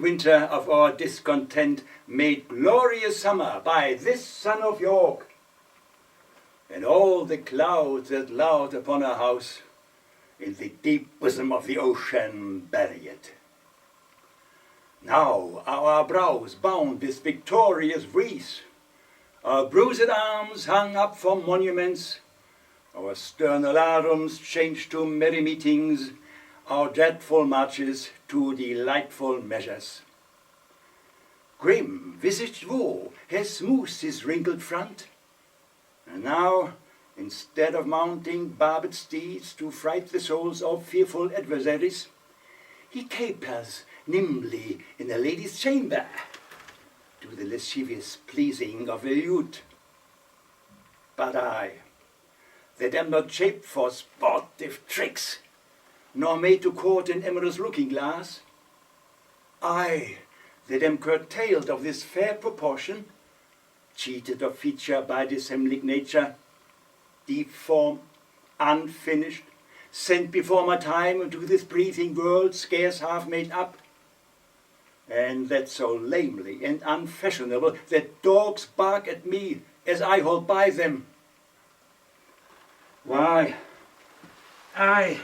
winter of our discontent made glorious summer by this son of York, and all the clouds that lowered upon our house in the deep bosom of the ocean bury it. Now are our brows bound with victorious wreaths, our bruised arms hung up for monuments, our stern alarums changed to merry meetings, our dreadful marches to delightful measures. Grim-visaged woe has smoothed his wrinkled front, and now, instead of mounting barbed steeds to fright the souls of fearful adversaries, he capers nimbly in a lady's chamber, to the lascivious pleasing of a lute. But I, that am not shaped for sportive tricks, nor made to court an amorous looking-glass, I, that am curtailed of this fair proportion, cheated of feature by dissembling nature, deformed, unfinished, sent before my time into this breathing world scarce half made up, and that so lamely and unfashionable that dogs bark at me as I hold by them. Why, I,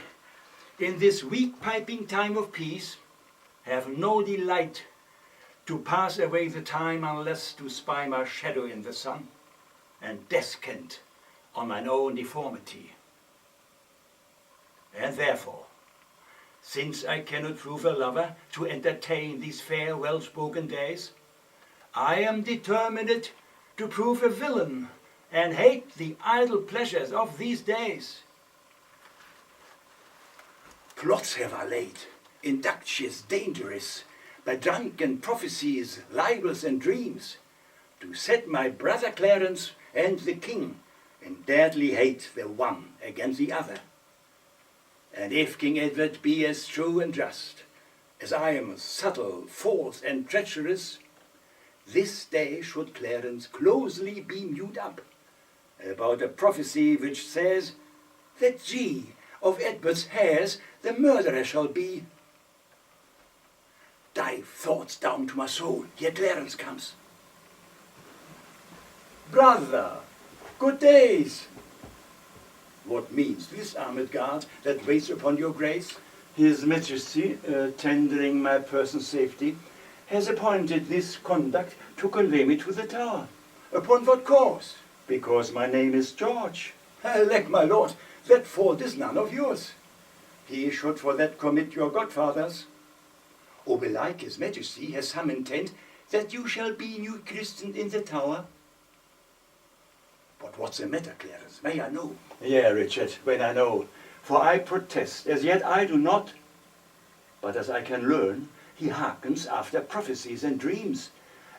in this weak piping time of peace, have no delight to pass away the time unless to spy my shadow in the sun, and descant on mine own deformity. And therefore, since I cannot prove a lover to entertain these fair well-spoken days, I am determined to prove a villain and hate the idle pleasures of these days. Plots have I laid, inductious, dangerous, by drunken prophecies, libels, and dreams, to set my brother Clarence and the king in deadly hate the one against the other. And if King Edward be as true and just as I am subtle, false, and treacherous, this day should Clarence closely be mewed up about a prophecy which says that G of Edward's hairs the murderer shall be. Dive thoughts down to my soul, here Clarence comes. Brother, good days. What means this armed guard that waits upon your grace? His Majesty, tendering my person's safety, has appointed this conduct to convey me to the Tower. Upon what cause? Because my name is George. Alack, my lord, that fault is none of yours. He should for that commit your godfathers. Or belike his Majesty has some intent that you shall be new christened in the Tower. But what's the matter, Clarence? May I know? Yea, Richard, when I know. For I protest, as yet I do not. But as I can learn, he hearkens after prophecies and dreams,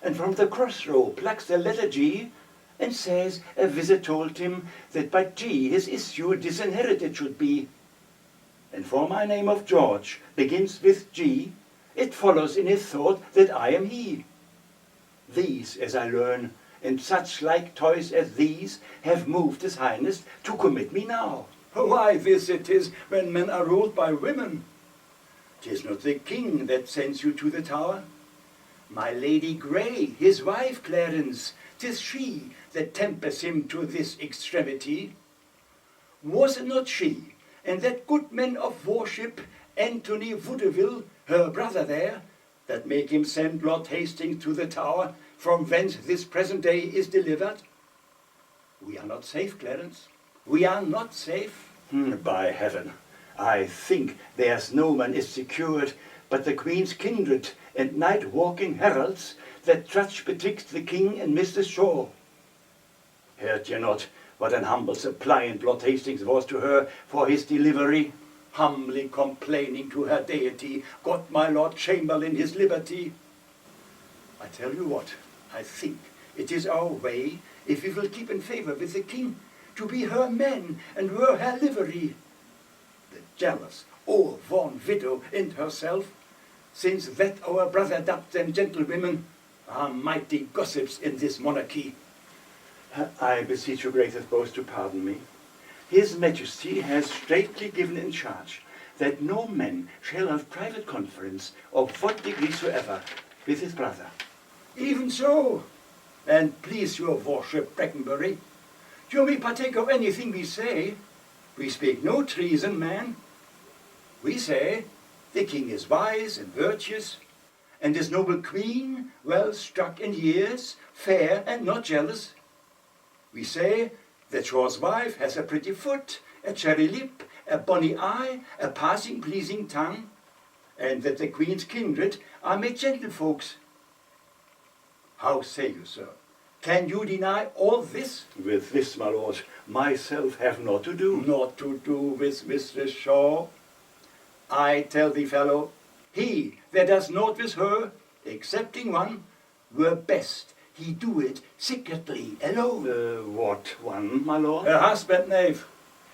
and from the crossrow plucks the letter G, and says a visit told him that by G his issue disinherited should be. And for my name of George begins with G, it follows in his thought that I am he. These, as I learn, and such like toys as these have moved his highness to commit me now. Why, this it is when men are ruled by women. 'Tis not the king that sends you to the Tower. My Lady Grey, his wife, Clarence, 'tis she that tempers him to this extremity. Was it not she, and that good man of worship, Anthony Woodeville, her brother there, that make him send Lord Hastings to the Tower, from whence this present day is delivered? We are not safe, Clarence. We are not safe. By heaven, I think there's no man is secured but the Queen's kindred and night-walking heralds that trudge betwixt the king and Mr. Shaw. Heard ye not what an humble suppliant Lord Hastings was to her for his delivery, humbly complaining to her deity, got my Lord Chamberlain his liberty? I tell you what, I think it is our way, if we will keep in favour with the king, to be her men and wear her livery. The jealous, o'erworn widow and herself, since that our brother dubbed them gentlewomen, are mighty gossips in this monarchy. I beseech your grace's boast to pardon me. His Majesty has straitly given in charge that no man shall have private conference of what degree soever with his brother. Even so, and please your worship, Breckenbury, you may partake of anything we say. We speak no treason, man. We say the king is wise and virtuous, and his noble queen well struck in years, fair and not jealous. We say that yours wife has a pretty foot, a cherry lip, a bonny eye, a passing pleasing tongue, and that the queen's kindred are made gentlefolks. How say you, sir? Can you deny all this? With this, my lord, myself have naught to do. Not to do with Mistress Shaw. I tell thee, fellow, he that does naught with her, excepting one, were best he do it secretly, alone. What one, my lord? Her husband, knave.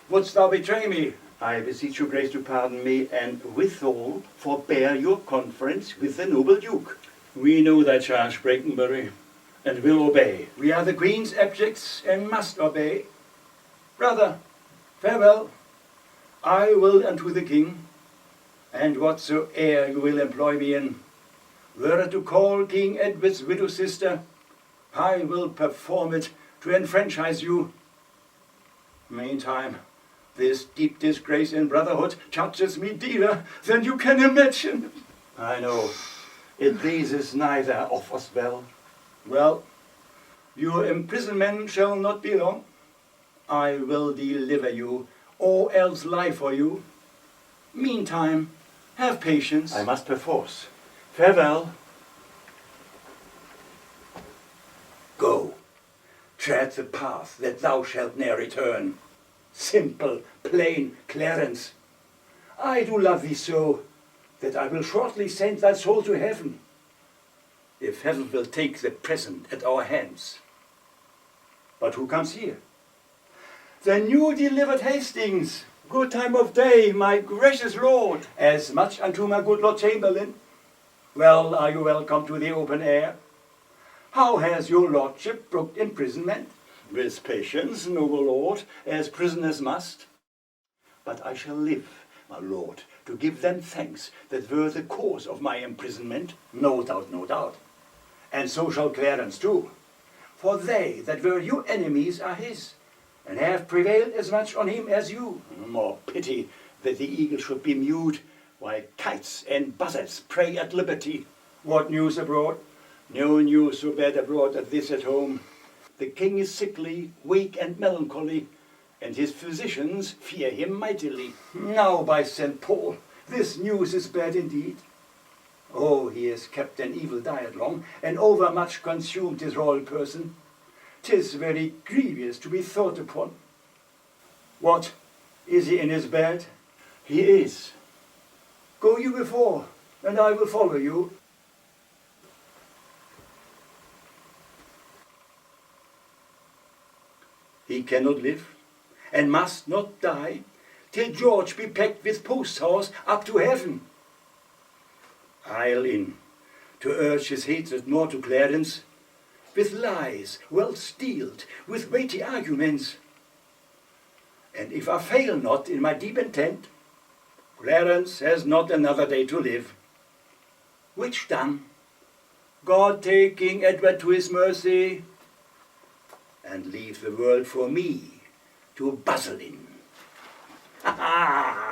Wouldst thou betray me? I beseech your grace to pardon me, and withal forbear your conference with the noble duke. We know thy charge, Breckenbury, and will obey. We are the queen's subjects, and must obey. Brother, farewell. I will unto the king, and whatsoe'er you will employ me in, were it to call King Edward's widow sister, I will perform it to enfranchise you. Meantime, this deep disgrace in brotherhood touches me dearer than you can imagine. I know. It pleases neither of us well. Well, your imprisonment shall not be long. I will deliver you, or else lie for you. Meantime, have patience. I must perforce. Farewell. Go, tread the path that thou shalt ne'er return. Simple, plain Clarence, I do love thee so, that I will shortly send thy soul to heaven, if heaven will take the present at our hands. But who comes here? The new delivered Hastings. Good time of day, my gracious lord. As much unto my good Lord Chamberlain. Well, are you welcome to the open air? How has your lordship brooked imprisonment? With patience, noble lord, as prisoners must. But I shall live, my lord, to give them thanks that were the cause of my imprisonment. No doubt, no doubt. And so shall Clarence too. For they that were your enemies are his, and have prevailed as much on him as you. More pity that the eagle should be mute, while kites and buzzards prey at liberty. What news abroad? No news so bad abroad as this at home. The king is sickly, weak and melancholy, and his physicians fear him mightily. Now, by St. Paul, this news is bad indeed. Oh, he has kept an evil diet long, and overmuch consumed his royal person. 'Tis very grievous to be thought upon. What, is he in his bed? He is. Go you before, and I will follow you. He cannot live, and must not die, till George be packed with post-horse up to heaven. I'll in, to urge his hatred more to Clarence, with lies well steeled, with weighty arguments. And if I fail not in my deep intent, Clarence has not another day to live. Which done, God take King Edward to his mercy, and leave the world for me to bustle in. Ha ha!